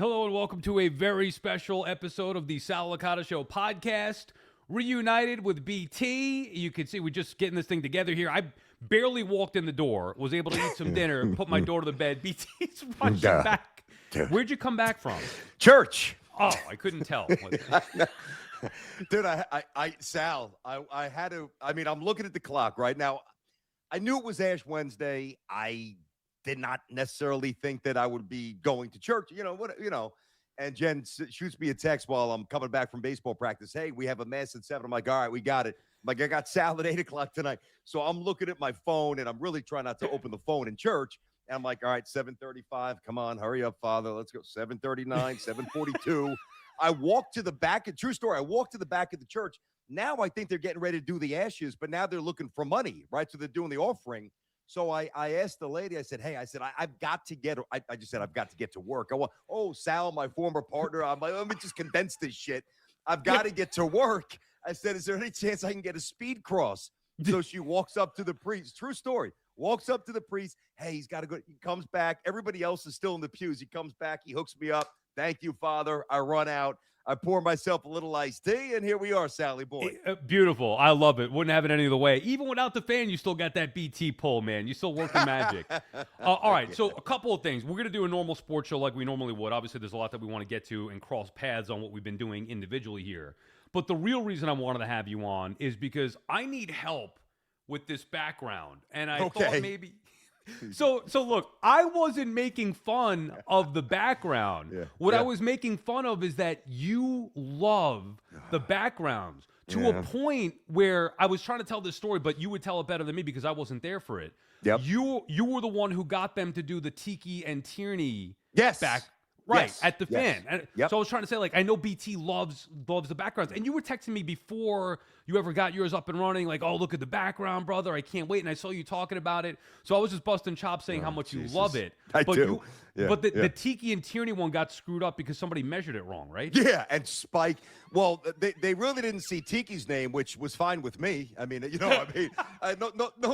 Hello and welcome to a very special episode of the Sal Licata Show podcast. Reunited with BT. You can see we're just getting this thing together here. I barely walked in the door, was able to eat some dinner, put my daughter to bed. BT's rushing back. Where'd you come back from? Church. Oh, I couldn't tell. Dude, Sal, I had to, I'm looking at the clock right now. I knew it was Ash Wednesday. I did not necessarily think that I would be going to church, and Jen shoots me a text while I'm coming back from baseball practice. Hey, we have a mass at 7. I'm like, all right, we got it. I'm like, I got Sal at 8 o'clock tonight. So I'm looking at my phone and I'm really trying not to open the phone in church. And I'm like, all right, 7:35. Come on, hurry up, Father. Let's go. 7:39, 7:42. I walked to the back. True story. I walked to the back of the church. Now I think they're getting ready to do the ashes, but now they're looking for money, right? So they're doing the offering. So I asked the lady, I said, hey, I've got to get, I just said, I've got to get to work. Sal, my former partner, I'm like, let me just condense this shit. I've got to get to work. I said, is there any chance I can get a speed cross? So she walks up to the priest. True story. Walks up to the priest. Hey, he's got to go. He comes back. Everybody else is still in the pews. He comes back. He hooks me up. Thank you, Father. I run out. I pour myself a little iced tea, and here we are, Sally boy. Beautiful. I love it. Wouldn't have it any other way. Even without the fan, you still got that BT pull, man. You still working magic. All right, so a couple of things. We're going to do a normal sports show like we normally would. Obviously, there's a lot that we want to get to and cross paths on what we've been doing individually here. But the real reason I wanted to have you on is because I need help with this background. And I thought maybe... So look, I wasn't making fun of the background. What I was making fun of is that you love the backgrounds to a point where I was trying to tell this story, but you would tell it better than me because I wasn't there for it. Yep. You were the one who got them to do the Tiki and Tierney back. Right, yes. at the fan. Yep. So I was trying to say, like, I know BT loves the backgrounds. And you were texting me before you ever got yours up and running, like, oh, look at the background, brother. I can't wait. And I saw you talking about it. So I was just busting chops saying how much you love it. I do. But the Tiki and Tierney one got screwed up because somebody measured it wrong, right? Yeah, and Spike. Well, they really didn't see Tiki's name, which was fine with me. No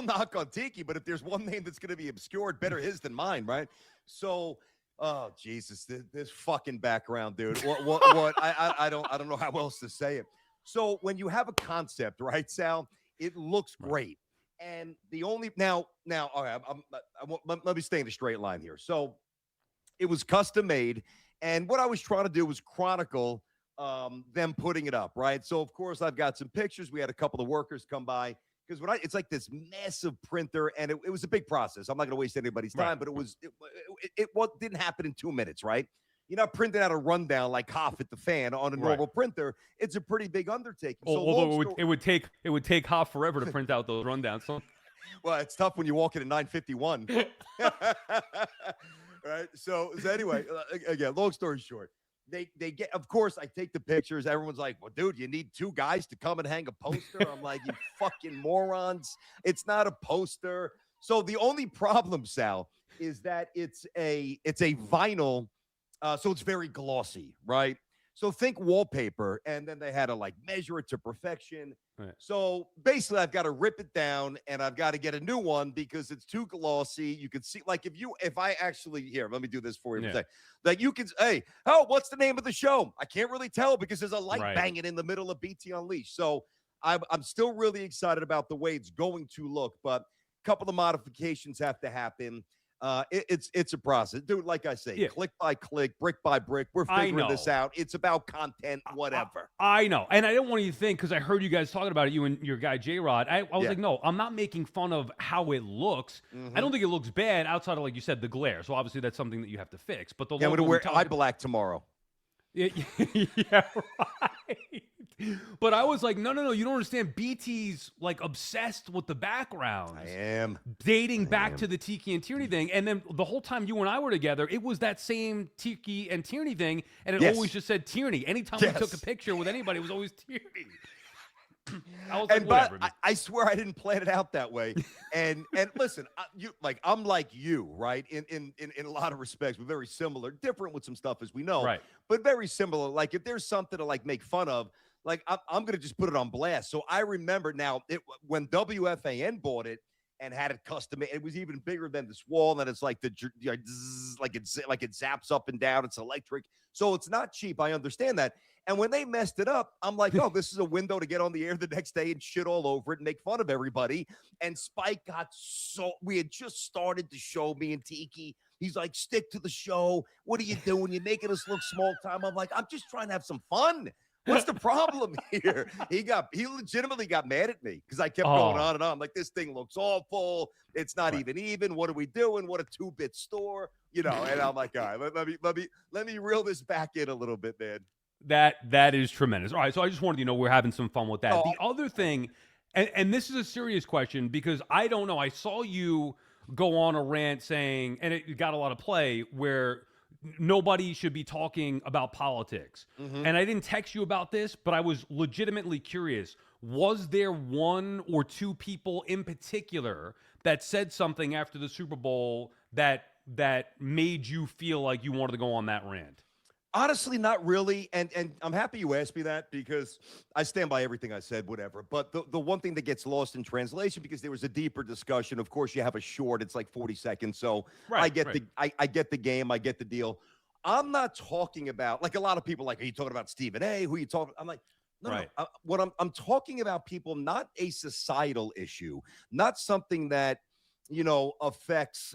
knock on Tiki, but if there's one name that's going to be obscured, better his than mine, right? So... Oh Jesus! This fucking background, dude. What? I don't know how else to say it. So when you have a concept, right, Sal, it looks great. And the only now, all right, let me stay in a straight line here. So it was custom made, and what I was trying to do was chronicle them putting it up, right? So of course I've got some pictures. We had a couple of workers come by. Because it's like this massive printer, and it was a big process. I'm not going to waste anybody's time, but it didn't happen in 2 minutes, right? You're not printing out a rundown like Hoff at the fan on a normal printer. It's a pretty big undertaking. Although it would take Hoff forever to print out those rundowns. So. Well, it's tough when you walk in at 9:51. Right. So anyway, again, long story short. They get, of course, I take the pictures. Everyone's like, well, dude, you need 2 guys to come and hang a poster. I'm like, you fucking morons. It's not a poster. So the only problem, Sal, is that it's a vinyl. So it's very glossy, right? So think wallpaper. And then they had to like measure it to perfection. Right. So basically I've got to rip it down and I've got to get a new one because it's too glossy. You can see, like, if I actually, here, let me do this for you. Yeah. Like you can, hey, what's the name of the show? I can't really tell because there's a light banging in the middle of BT Unleashed. So I'm still really excited about the way it's going to look, but a couple of modifications have to happen. It's a process, dude. Like I say, click by click, brick by brick. We're figuring this out. It's about content, whatever. I know, and I didn't want you to think because I heard you guys talking about it, you and your guy J-Rod. I was like, no, I'm not making fun of how it looks. I don't think it looks bad outside of, like you said, the glare. So obviously that's something that you have to fix. But I'm going to wear eye black tomorrow. Yeah, right. But I was like, no, you don't understand. BT's like obsessed with the backgrounds. I am. Dating back to the Tiki and Tierney thing. And then the whole time you and I were together, it was that same Tiki and Tierney thing. And it always just said Tierney. Anytime we took a picture with anybody, it was always Tierney. I was like, whatever. I swear I didn't plan it out that way. And listen, I'm like you, right? In a lot of respects, we're very similar, different with some stuff as we know, right? But very similar. Like if there's something to like make fun of, like I'm gonna just put it on blast. So I remember now when WFAN bought it, and had it custom. It was even bigger than this wall, and it's like like it zaps up and down. It's electric, so it's not cheap. I understand that. And when they messed it up, I'm like, oh, this is a window to get on the air the next day and shit all over it and make fun of everybody. And Spike got we had just started the show, me and Tiki. He's like, stick to the show. What are you doing? You're making us look small time. I'm like, I'm just trying to have some fun. What's the problem here? He legitimately got mad at me because I kept going on and on. I'm like, this thing looks awful. It's not even. What are we doing? What a 2-bit store, And I'm like, all right, let me reel this back in a little bit, man. That is tremendous. All right, so I just wanted you to know we're having some fun with that. The other thing, and this is a serious question because I don't know. I saw you go on a rant saying, and it got a lot of play, where nobody should be talking about politics. Mm-hmm. And I didn't text you about this, but I was legitimately curious. Was there one or two people in particular that said something after the Super Bowl that made you feel like you wanted to go on that rant? Honestly, not really. And I'm happy you asked me that because I stand by everything I said, whatever. But the one thing that gets lost in translation, because there was a deeper discussion. Of course, you have a short, it's like 40 seconds. So I get the game, I get the deal. I'm not talking about, like a lot of people, like, are you talking about Stephen A? Who are you talking? I'm like, no. I'm talking about people, not a societal issue, not something that, affects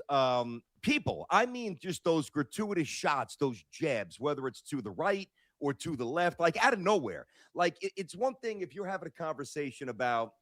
people. I mean, just those gratuitous shots, those jabs, whether it's to the right or to the left, like out of nowhere. Like it's one thing if you're having a conversation about,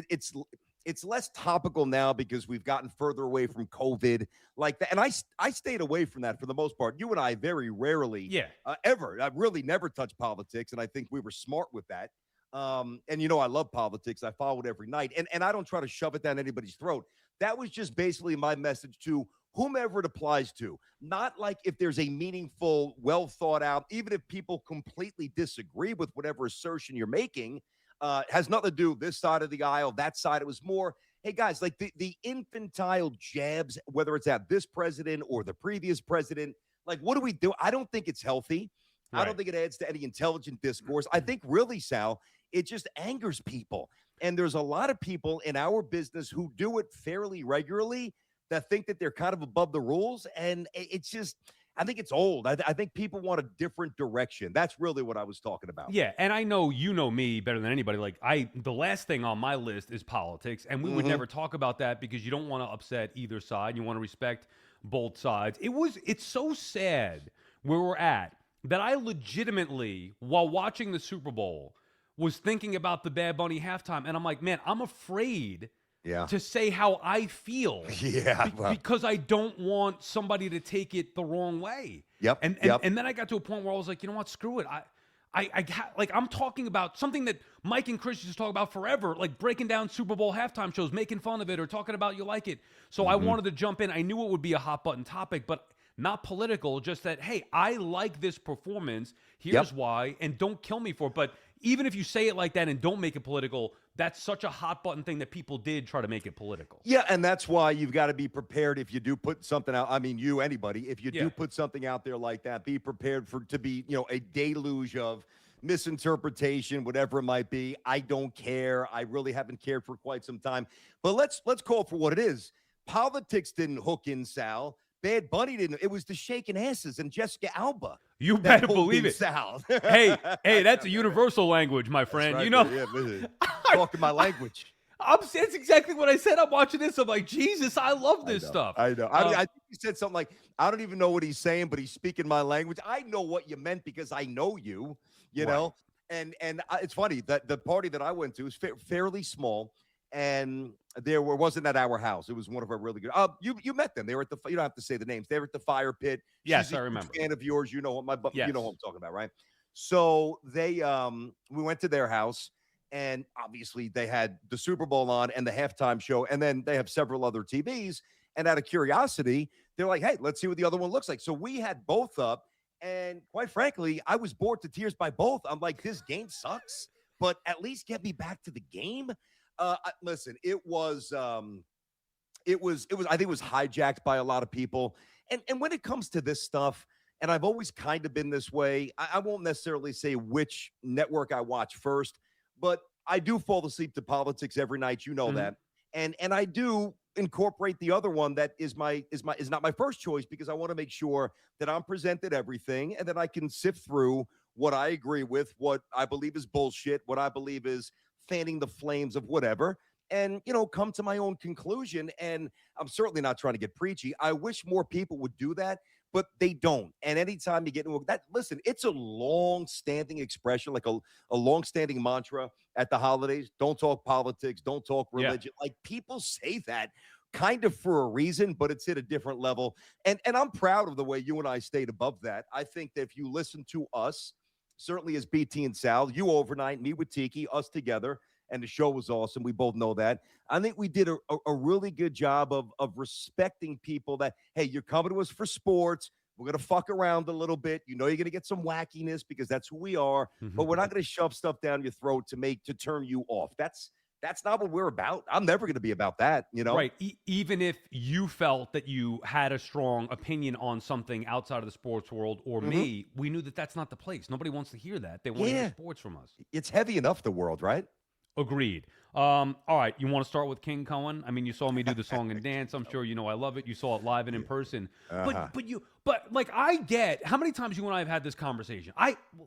it's less topical now because we've gotten further away from COVID, like that. And I stayed away from that for the most part. You and I very rarely, ever. I really never touched politics, and I think we were smart with that. And I love politics. I follow it every night, and I don't try to shove it down anybody's throat. That was just basically my message to whomever it applies to. Not like if there's a meaningful, well thought out, even if people completely disagree with whatever assertion you're making, has nothing to do with this side of the aisle, that side. It was more, hey guys, like the infantile jabs, whether it's at this president or the previous president, like what do we do? I don't think it's healthy. Right. I don't think it adds to any intelligent discourse. I think really, Sal, it just angers people. And there's a lot of people in our business who do it fairly regularly that think that they're kind of above the rules. And it's just, I think it's old. I think people want a different direction. That's really what I was talking about. Yeah, and I know you know me better than anybody. Like the last thing on my list is politics, and we would never talk about that because you don't want to upset either side. You want to respect both sides. It's so sad where we're at that I legitimately, while watching the Super Bowl, was thinking about the Bad Bunny halftime, and I'm like, man, I'm afraid to say how I feel. Because I don't want somebody to take it the wrong way. And then I got to a point where I was like, you know what, screw it. I'm talking about something that Mike and Chris used to talk about forever, like breaking down Super Bowl halftime shows, making fun of it, or talking about you like it. So I wanted to jump in. I knew it would be a hot button topic, but not political, just that, hey, I like this performance. Here's why, and don't kill me for it. But even if you say it like that and don't make it political, that's such a hot button thing that people did try to make it political. Yeah, and that's why you've got to be prepared if you do put something out. I mean, anybody, if you do put something out there like that, be prepared to be, a deluge of misinterpretation, whatever it might be. I don't care. I really haven't cared for quite some time. But let's call it for what it is. Politics didn't hook in, Sal. Bad Bunny didn't. It was the shaking asses and Jessica Alba. You better believe it. Sal. hey, that's a universal language, my friend. Right, talking my language. That's exactly what I said. I'm watching this. I'm like, Jesus, I love this stuff. I know. I think he said something like, I don't even know what he's saying, but he's speaking my language. I know what you meant because I know you, know. And it's funny that the party that I went to was fairly small. And wasn't at our house. It was one of our really good. You met them. They were at you don't have to say the names. They were at the Fire Pit. Yes, I remember. Fan of yours, you know what you know what I'm talking about, right? So they we went to their house, and obviously they had the Super Bowl on and the halftime show, and then they have several other TVs. And out of curiosity, they're like, "Hey, let's see what the other one looks like." So we had both up, and quite frankly, I was bored to tears by both. I'm like, this game sucks, but at least get me back to the game. Listen, I think it was hijacked by a lot of people. And when it comes to this stuff, and I've always kind of been this way, I won't necessarily say which network I watch first, but I do fall asleep to politics every night. You know that. And I do incorporate the other one that is not my first choice, because I want to make sure that I'm presented everything and that I can sift through what I agree with, what I believe is bullshit, what I believe is fanning the flames of whatever, and come to my own conclusion. And I'm certainly not trying to get preachy. I wish more people would do that, but they don't. And anytime you get into that, listen, it's a long-standing expression, like a long-standing mantra at the holidays. Don't talk politics, don't talk religion. Like, people say that kind of for a reason, but it's at a different level. And I'm proud of the way you and I stayed above that. I think that if you listen to us, certainly as BT and Sal, you overnight, me with Tiki, us together, and the show was awesome. We both know that. I think we did a really good job of respecting people that, hey, you're coming to us for sports. We're going to fuck around a little bit. You're going to get some wackiness because that's who we are, but we're not going to shove stuff down your throat to turn you off. That's not what we're about. I'm never going to be about that, Right. Even if you felt that you had a strong opinion on something outside of the sports world or me, we knew that that's not the place. Nobody wants to hear that. They want to hear sports from us. It's heavy enough, the world, right? Agreed. All right, you want to start with King Cohen? I mean, you saw me do the song and dance. I'm sure you know I love it. You saw it live and in person. But like, I get how many times you and I have had this conversation.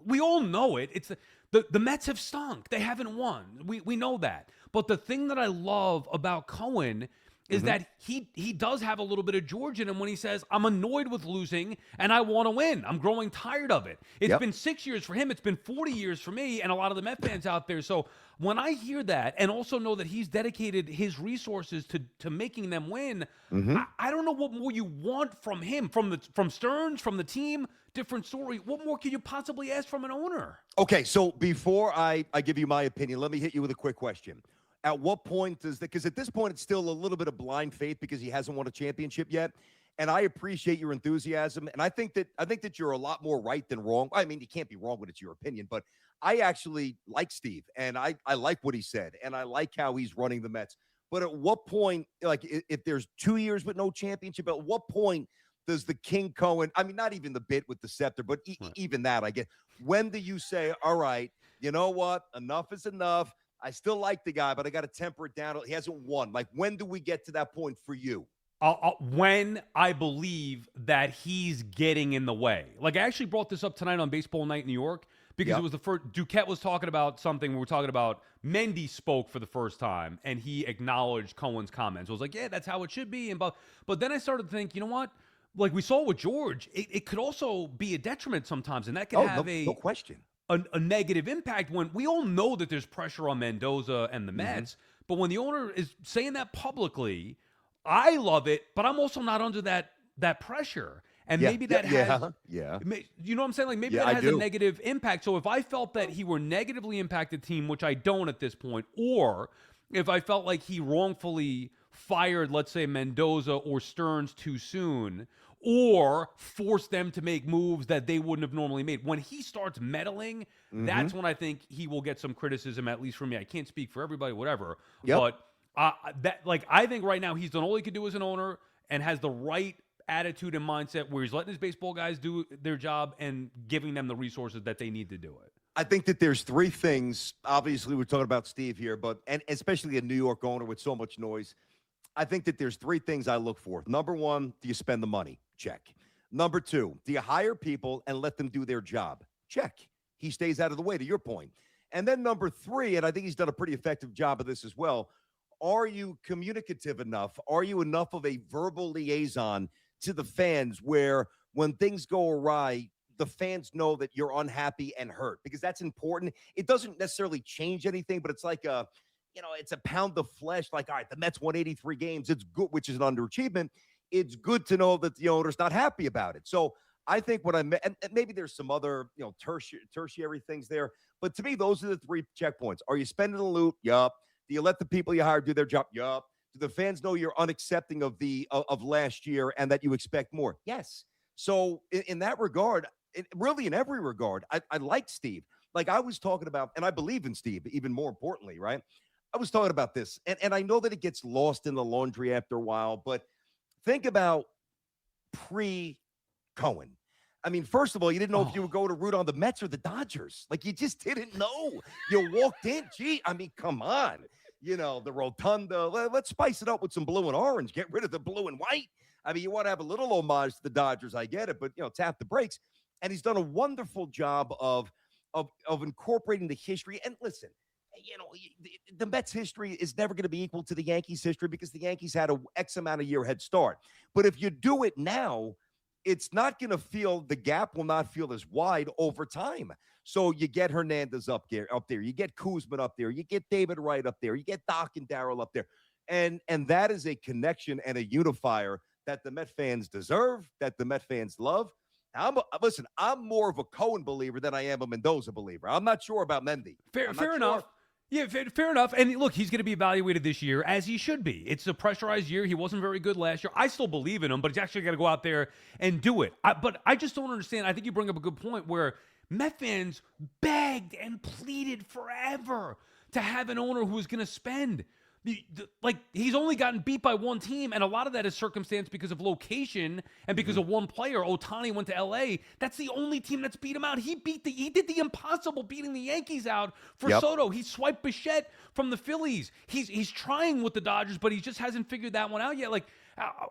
We all know it. It's the Mets have stunk. They haven't won. We know that. But the thing that I love about Cohen is that he does have a little bit of George in him when he says, I'm annoyed with losing and I want to win. I'm growing tired of it. It's been 6 years for him. It's been 40 years for me and a lot of the Met fans out there. So when I hear that and also know that he's dedicated his resources to making them win, I don't know what more you want from him, from Stearns, from the team. Different story. What more can you possibly ask from an owner? Okay, so before I give you my opinion, let me hit you with a quick question. At what point does that, because at this point it's still a little bit of blind faith because he hasn't won a championship yet. And I appreciate your enthusiasm. And I think that you're a lot more right than wrong. I mean, you can't be wrong when it's your opinion, but I actually like Steve and I like what he said. And I like how he's running the Mets. But at what point, like if there's 2 years with no championship, at what point does the King Cohen, I mean, not even the bit with the scepter, but even that I get. When do you say, all right, you know what? Enough is enough. I still like the guy, but I got to temper it down. He hasn't won. Like, when do we get to that point for you? When I believe that he's getting in the way. Like, I actually brought this up tonight on Baseball Night in New York because it was the first. Duquette was talking about something. We were talking about Mendy spoke for the first time, and he acknowledged Cohen's comments. I was like, yeah, that's how it should be. But then I started to think, you know what? Like we saw with George, it could also be a detriment sometimes, and that could have no question. A negative impact when we all know that there's pressure on Mendoza and the Mets, but when the owner is saying that publicly, I love it, but I'm also not under that pressure. And maybe that has, you know what I'm saying? Like maybe that has a negative impact. So if I felt that he were negatively impacted team, which I don't at this point, or if I felt like he wrongfully fired, let's say, Mendoza or Stearns too soon, or forced them to make moves that they wouldn't have normally made. When he starts meddling, that's when I think he will get some criticism, at least from me. I can't speak for everybody, whatever. But I think right now he's done all he could do as an owner and has the right attitude and mindset where he's letting his baseball guys do their job and giving them the resources that they need to do it. I think that there's three things. Obviously, we're talking about Steve here, and especially a New York owner with so much noise. I think that there's three things I look for. Number one, do you spend the money? Check. Number two, do you hire people and let them do their job? Check. He stays out of the way, to your point. And then number three, and I think he's done a pretty effective job of this as well, are you communicative enough? Are you enough of a verbal liaison to the fans where when things go awry, the fans know that you're unhappy and hurt? Because that's important. It doesn't necessarily change anything, but it's like it's a pound of flesh. Like, all right, the Mets won 83 games. It's good, which is an underachievement. It's good to know that the owner's not happy about it. So I think what and maybe there's some other, tertiary things there. But to me, those are the three checkpoints. Are you spending the loot? Yup. Do you let the people you hire do their job? Yup. Do the fans know you're unaccepting of last year and that you expect more? Yes. So in that regard, really in every regard, I like Steve. Like I was talking about, and I believe in Steve, even more importantly, right? I was talking about this, and I know that it gets lost in the laundry after a while, but think about pre-Cohen. I mean, first of all, you didn't know if you would go to root on the Mets or the Dodgers. Like, you just didn't know. You walked in. Gee, I mean, come on. the rotunda. Let's spice it up with some blue and orange. Get rid of the blue and white. I mean, you want to have a little homage to the Dodgers. I get it, but tap the brakes. And he's done a wonderful job of incorporating the history. And listen, the Mets history is never going to be equal to the Yankees history because the Yankees had a X amount of year head start. But if you do it now, it's not going to the gap will not feel as wide over time. So you get Hernandez up there. You get Kuzma up there. You get David Wright up there. You get Doc and Darryl up there. And that is a connection and a unifier that the Met fans deserve, that the Met fans love. Listen, I'm more of a Cohen believer than I am a Mendoza believer. I'm not sure about Mendy. Fair enough. Yeah, fair enough. And look, he's going to be evaluated this year as he should be. It's a pressurized year. He wasn't very good last year. I still believe in him, but he's actually got to go out there and do it. But I just don't understand. I think you bring up a good point where Met fans begged and pleaded forever to have an owner who was going to spend. He's only gotten beat by one team, and a lot of that is circumstance because of location and because of one player. Ohtani went to L.A. That's the only team that's beat him out. He did the impossible, beating the Yankees out for Soto. He swiped Bichette from the Phillies. He's trying with the Dodgers, but he just hasn't figured that one out yet.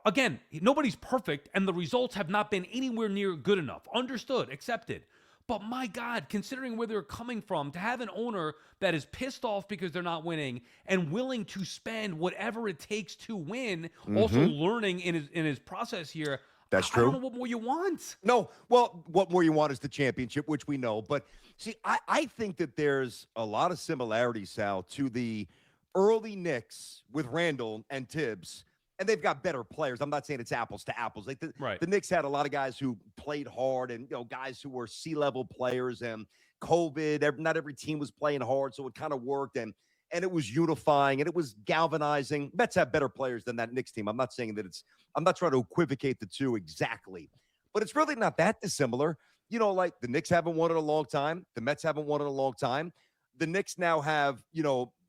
Again, nobody's perfect, and the results have not been anywhere near good enough. Understood, accepted. But my God, considering where they're coming from, to have an owner that is pissed off because they're not winning and willing to spend whatever it takes to win, also learning in his process here. That's true. I don't know what more you want. No, well, what more you want is the championship, which we know. But see, I think that there's a lot of similarities, Sal, to the early Knicks with Randall and Tibbs. And they've got better players. I'm not saying it's apples to apples. Like the Knicks had a lot of guys who played hard and, guys who were C-level players, and COVID, not every team was playing hard. So it kind of worked, and it was unifying and it was galvanizing. Mets have better players than that Knicks team. I'm not saying that I'm not trying to equivocate the two exactly, but it's really not that dissimilar. Like the Knicks haven't won in a long time. The Mets haven't won in a long time. The Knicks now have,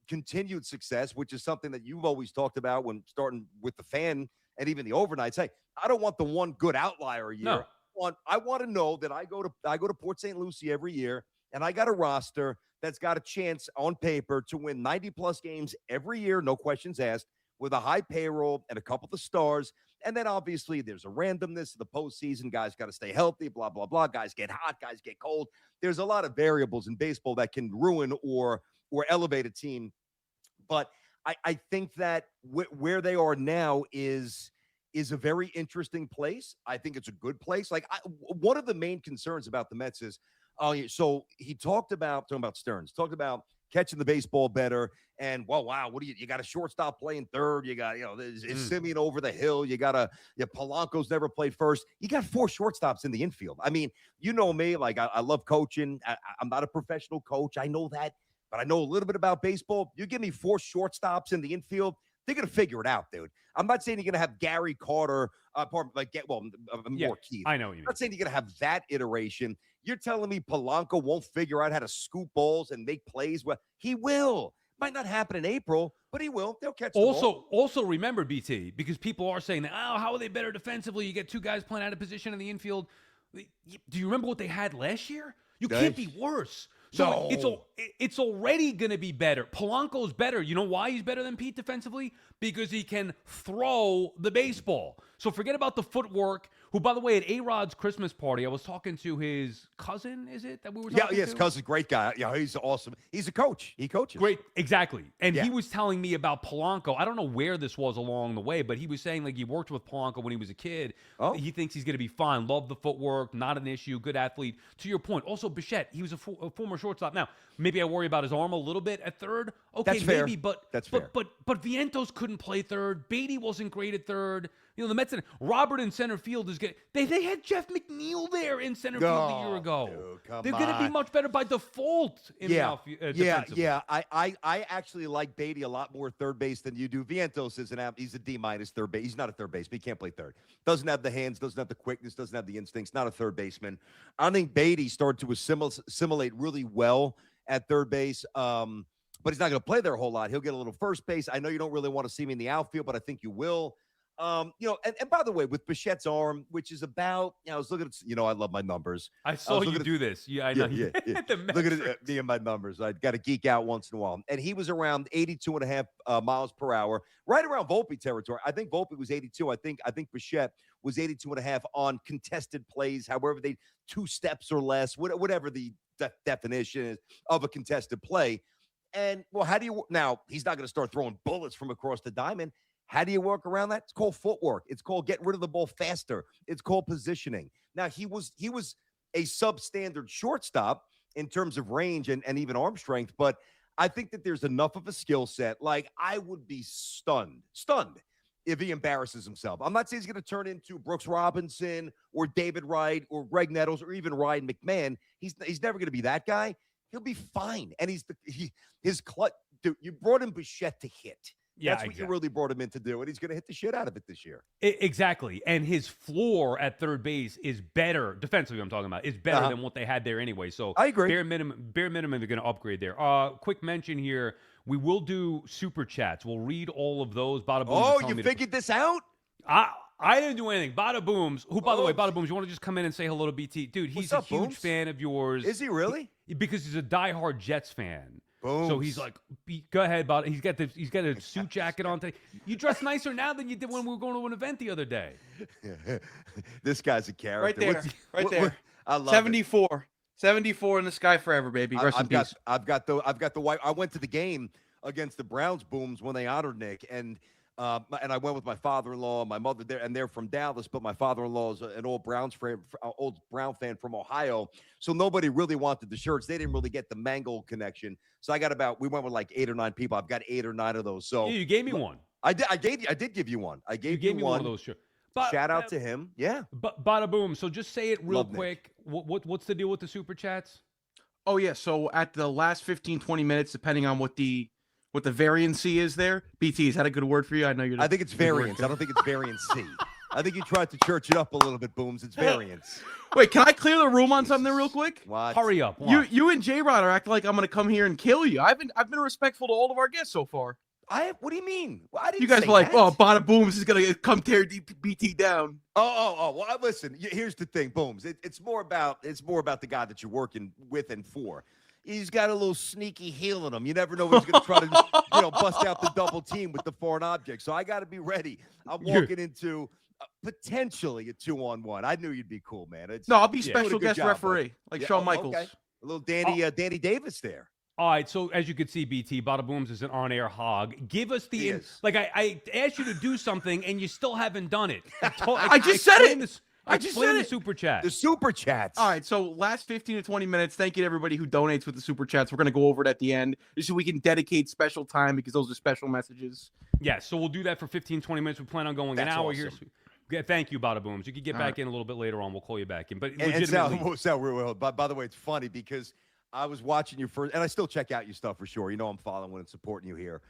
continued success, which is something that you've always talked about when starting with the fan and even the overnights. Hey, I don't want the one good outlier a year. No. I want to know that I go to Port St. Lucie every year, and I got a roster that's got a chance on paper to win 90-plus games every year, no questions asked, with a high payroll and a couple of stars. And then obviously there's a randomness of the postseason. Guys got to stay healthy, blah, blah, blah. Guys get hot, guys get cold. There's a lot of variables in baseball that can ruin or elevate a team. But I think that where they are now is a very interesting place. I think it's a good place. One of the main concerns about the Mets is, so he talking about Stearns, talked about catching the baseball better. And, wow, what do you got a shortstop playing third? You got, is Simeon over the hill? You got Polanco's never played first. You got 4 shortstops in the infield. I mean, you know me, I love coaching. I'm not a professional coach. I know that. But I know a little bit about baseball. You give me 4 shortstops in the infield, they're going to figure it out, dude. I'm not saying you're going to have Gary Carter, more Keith. I know what you mean. I'm not saying you're going to have that iteration. You're telling me Polanco won't figure out how to scoop balls and make plays? Well, he will. Might not happen in April, but he will. They'll catch the ball. Also remember, BT, because people are saying, how are they better defensively? You get 2 guys playing out of position in the infield. Do you remember what they had last year? You can't be worse. So it's already going to be better. Polanco's better. You know why he's better than Pete defensively? Because he can throw the baseball. So forget about the footwork, who, by the way, at A-Rod's Christmas party, I was talking to his cousin, is it, that we were talking to? Yes, cousin, great guy. Yeah, he's awesome. He's a coach. He coaches. Great, exactly. And he was telling me about Polanco. I don't know where this was along the way, but he was saying, he worked with Polanco when he was a kid. Oh. He thinks he's going to be fine. Love the footwork, not an issue, good athlete. To your point, also Bichette, he was a former shortstop. Now, maybe I worry about his arm a little bit at third. Okay, that's fair. Maybe, but that's fair. But Vientos couldn't play third. Beatty wasn't great at third. The Mets and Robert in center field is good. They had Jeff McNeil there in center field a year ago. Dude, they're going to be much better by default in the outfield. Yeah. I actually like Beatty a lot more third base than you do. Vientos he's a D- third base. He's not a third base, but he can't play third. Doesn't have the hands, doesn't have the quickness, doesn't have the instincts. Not a third baseman. I think Beatty started to assimilate really well at third base. But he's not going to play there a whole lot. He'll get a little first base. I know you don't really want to see him in the outfield, but I think you will. And by the way, with Bichette's arm, which is about, I was looking at, I love my numbers. I saw you do this. Yeah, I know. Yeah. The Look at metrics. me and my numbers. I got to geek out once in a while. And he was around 82 and a half miles per hour, right around Volpe territory. I think Volpe was 82. I think Bichette was 82 and a half on contested plays, however they 2 steps or less, whatever the definition is of a contested play. And, well, how do you – now, he's not going to start throwing bullets from across the diamond. How do you work around that? It's called footwork. It's called getting rid of the ball faster. It's called positioning. Now, he was a substandard shortstop in terms of range and even arm strength, but I think that there's enough of a skill set. Like, I would be stunned if he embarrasses himself. I'm not saying he's going to turn into Brooks Robinson or David Wright or Greg Nettles or even Ryan McMahon. He's never going to be that guy. He'll be fine. And his clutch. Dude, you brought in Bichette to hit. Yeah, that's what you really brought him in to do, and he's going to hit the shit out of it this year. Exactly. And his floor at third base is better, defensively I'm talking about, is better than what they had there anyway. So I agree. Bare minimum, they're going to upgrade there. Quick mention here, we will do super chats. We'll read all of those. Badabooms. Oh, you figured this out? I didn't do anything. Badabooms, who, by the way, Badabooms, you want to just come in and say hello to BT? Dude, he's a huge fan of yours. Is he really? Because he's a diehard Jets fan. Boom. So he's like, go ahead, Bob. He's got a suit jacket on today. You dress nicer now than you did when we were going to an event the other day. This guy's a character. Right there. I love 74. It. 74 in the sky forever, baby. Rest in peace. I've got the white. I went to the game against the Browns Booms when they honored Nick, and I went with my father-in-law and my mother there, and they're from Dallas, but my father-in-law is an old Brown fan from Ohio, so nobody really wanted the shirts. They didn't really get the Mangold connection, so we went with like 8 or 9 people. I've got 8 or 9 of those. So yeah, you gave me one. I did give you one. I gave you me one of those shirts. Shout out to him. Yeah. But bada boom. So just say it real Love quick. What's the deal with the super chats? Oh yeah. So at the last 15, 20 minutes, depending on what the variancy is there. BT, is that a good word for you? I know you're. I think it's variance. I don't think it's variancy. I think you tried to church it up a little bit, Booms. It's variance. Wait, can I clear the room on something real quick? What? Hurry up. You and J-Rod are acting like I'm going to come here and kill you. I've been respectful to all of our guests so far. What do you mean? Well, I didn't you guys say were like, that. oh, Badabooms is going to come tear BT down. Oh. Well, listen, here's the thing, Booms. It's more about the guy that you're working with and for. He's got a little sneaky heel in him. You never know when he's going to try to, bust out the double team with the foreign object. So I got to be ready. I'm walking into potentially a 2-on-1. I knew you'd be cool, man. I'll be special guest referee, like Shawn Michaels. Okay. A little Danny Davis there. All right, so as you can see, BT, Badabooms is an on-air hog. Give us the I asked you to do something, and you still haven't done it. I just said it. I just said the super chat. The super chats. All right, so last 15 to 20 minutes. Thank you to everybody who donates with the super chats. We're going to go over it at the end just so we can dedicate special time because those are special messages. Yeah, so we'll do that for 15, 20 minutes. We plan on going an hour here. Yeah, thank you, Badabooms. You can get back in a little bit later on. We'll call you back in. But legitimately, Sal, by the way, it's funny because I was watching you first, and I still check out your stuff for sure. I'm following and supporting you here.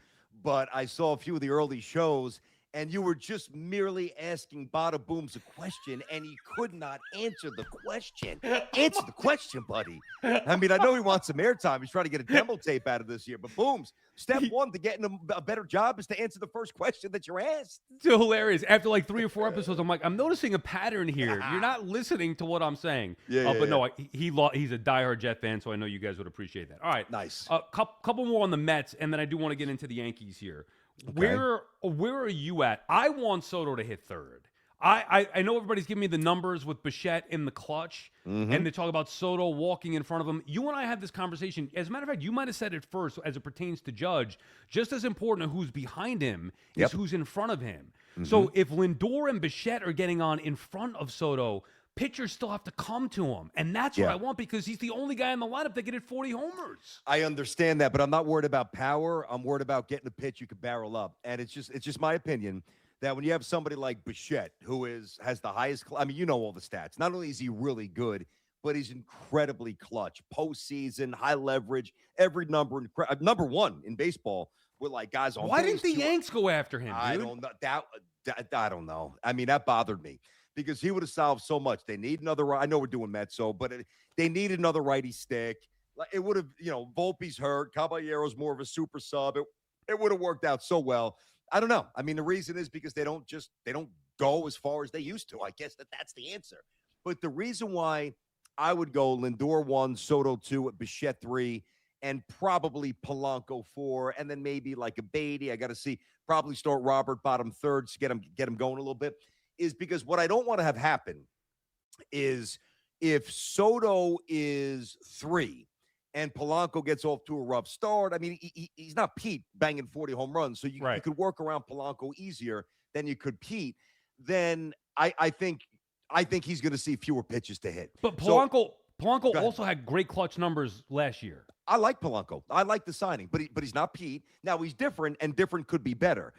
But I saw a few of the early shows, and you were just merely asking Badabooms a question, and he could not answer the question. Answer the question, buddy. I mean, I know he wants some airtime. He's trying to get a demo tape out of this year. But Booms, step one to getting a better job is to answer the first question that you're asked. It's hilarious. After like 3 or 4 episodes, I'm like, I'm noticing a pattern here. You're not listening to what I'm saying. No, he's a diehard Jet fan, so I know you guys would appreciate that. All right. Nice. Couple more on the Mets, and then I do want to get into the Yankees here. Okay. Where are you at? I want Soto to hit third. I know everybody's giving me the numbers with Bichette in the clutch, and they talk about Soto walking in front of him. You and I had this conversation. As a matter of fact, you might have said it first as it pertains to Judge. Just as important as who's behind him is who's in front of him. So if Lindor and Bichette are getting on in front of Soto, pitchers still have to come to him. And that's what I want because he's the only guy in the lineup that can hit 40 homers. I understand that, but I'm not worried about power. I'm worried about getting a pitch you can barrel up. And it's just my opinion that when you have somebody like Bichette, who has the highest, all the stats. Not only is he really good, but he's incredibly clutch. Postseason, high leverage, every number one in baseball with like guys on. Why didn't the Yanks go after him, dude? I don't know. I don't know. I mean, that bothered me because he would have solved so much. They need another. I know we're doing Metso, but they need another righty stick. Like it would have, Volpe's hurt. Caballero's more of a super sub. It would have worked out so well. I don't know. I mean, the reason is because they don't go as far as they used to. I guess that's the answer. But the reason why I would go Lindor 1, Soto 2, Bichette 3, and probably Polanco 4, and then maybe like a Beatty. I got to see. Probably start Robert bottom thirds to get him going a little bit. Is because what I don't want to have happen is if Soto is 3 and Polanco gets off to a rough start. I mean, he's not Pete banging 40 home runs, so you could work around Polanco easier than you could Pete. Then I think he's going to see fewer pitches to hit. But Polanco also had great clutch numbers last year. I like Polanco. I like the signing, but he's not Pete. Now he's different, and different could be better.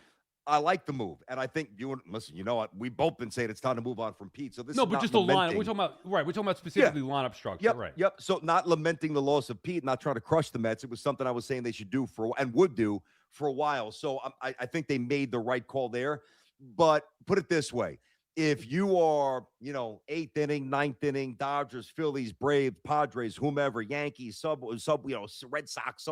I like the move, and I think listen. You know what? We've both been saying it's time to move on from Pete. So this is but just the line. We're talking about specifically lineup structure. Yep. So not lamenting the loss of Pete, not trying to crush the Mets. It was something I was saying they should do and would do for a while. So I think they made the right call there. But put it this way: if you are, 8th inning, 9th inning, Dodgers, Phillies, Braves, Padres, whomever, Yankees, Red Sox,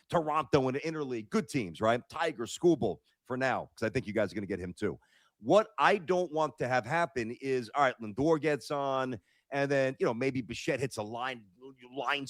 Toronto in the interleague, good teams, right? Tigers, Schoolbowl for now, because I think you guys are going to get him too. What I don't want to have happen is, all right, Lindor gets on, and then, maybe Bichette hits a lines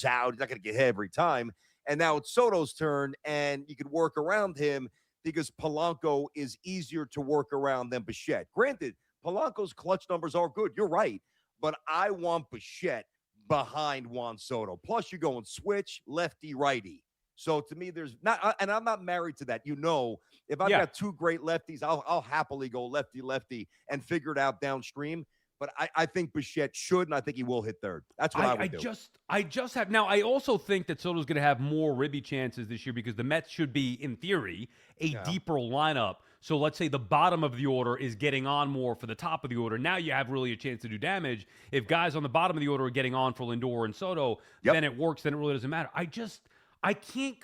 out. He's not going to get hit every time. And now it's Soto's turn, and you could work around him because Polanco is easier to work around than Bichette. Granted, Polanco's clutch numbers are good. You're right. But I want Bichette behind Juan Soto. Plus, you're going switch, lefty, righty. So to me, there's not, and I'm not married to that. If I've got two great lefties, I'll happily go lefty, and figure it out downstream. But I think Bichette should, and I think he will hit third. That's what I would do. I just have now. I also think that Soto's going to have more ribby chances this year because the Mets should be, in theory, a deeper lineup. So let's say the bottom of the order is getting on more for the top of the order. Now you have really a chance to do damage. If guys on the bottom of the order are getting on for Lindor and Soto, then it works. Then it really doesn't matter. I can't,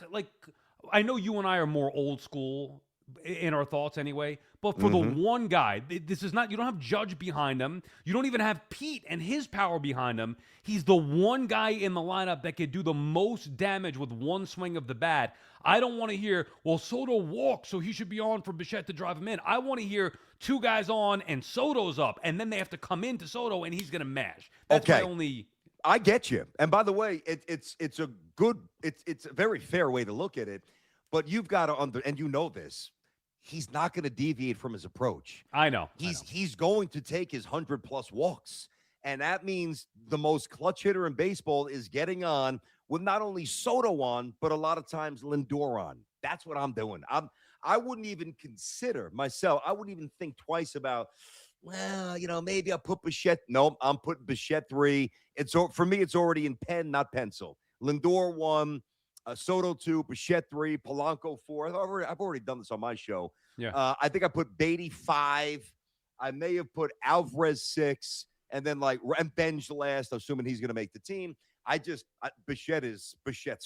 I know you and I are more old school in our thoughts anyway, but for the one guy, this is not, you don't have Judge behind him. You don't even have Pete and his power behind him. He's the one guy in the lineup that could do the most damage with one swing of the bat. I don't want to hear, well, Soto walks, so he should be on for Bichette to drive him in. I want to hear two guys on and Soto's up, and then they have to come into Soto and he's going to mash. That's my only... I get you. And by the way, it's a very fair way to look at it, but you've got to and you know this, he's not going to deviate from his approach. I know. He's going to take his 100+ walks. And that means the most clutch hitter in baseball is getting on with not only Soto on, but a lot of times Lindor on. That's what I'm doing. I wouldn't even consider myself. I wouldn't even think twice about, well, maybe I'll put Bichette. No, I'm putting Bichette 3. For me, it's already in pen, not pencil. Lindor 1, Soto 2, Bichette 3, Polanco 4. I've already done this on my show. Yeah. I think I put Beatty 5. I may have put Alvarez 6, and then and Benj last, assuming he's going to make the team. Bichette's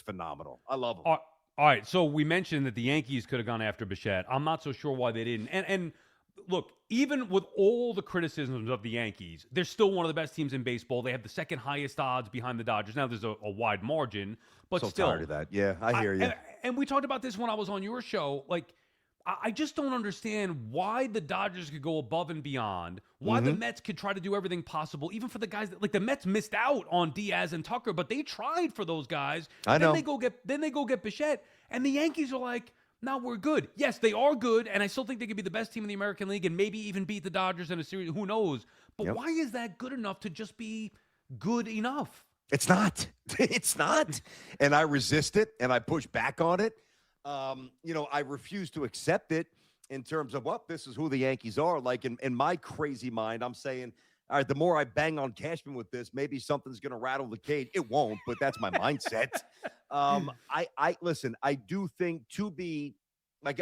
phenomenal. I love him. All right. So we mentioned that the Yankees could have gone after Bichette. I'm not so sure why they didn't. And look, even with all the criticisms of the Yankees, they're still one of the best teams in baseball. They have the second highest odds behind the Dodgers. Now, there's a wide margin, but so still. Tired of that. Yeah, I hear you. And we talked about this when I was on your show. I just don't understand why the Dodgers could go above and beyond, why the Mets could try to do everything possible, even for the guys that, the Mets missed out on Diaz and Tucker, but they tried for those guys. I know. Then they go get Bichette, and the Yankees are like, no, we're good. Yes, they are good, and I still think they could be the best team in the American League and maybe even beat the Dodgers in a series. Who knows? But why is that good enough to just be good enough? It's not. It's not. And I resist it, and I push back on it. I refuse to accept it in terms of, this is who the Yankees are. In my crazy mind, I'm saying, all right, the more I bang on Cashman with this, maybe something's going to rattle the cage. It won't, but that's my mindset. Listen, I do think to be,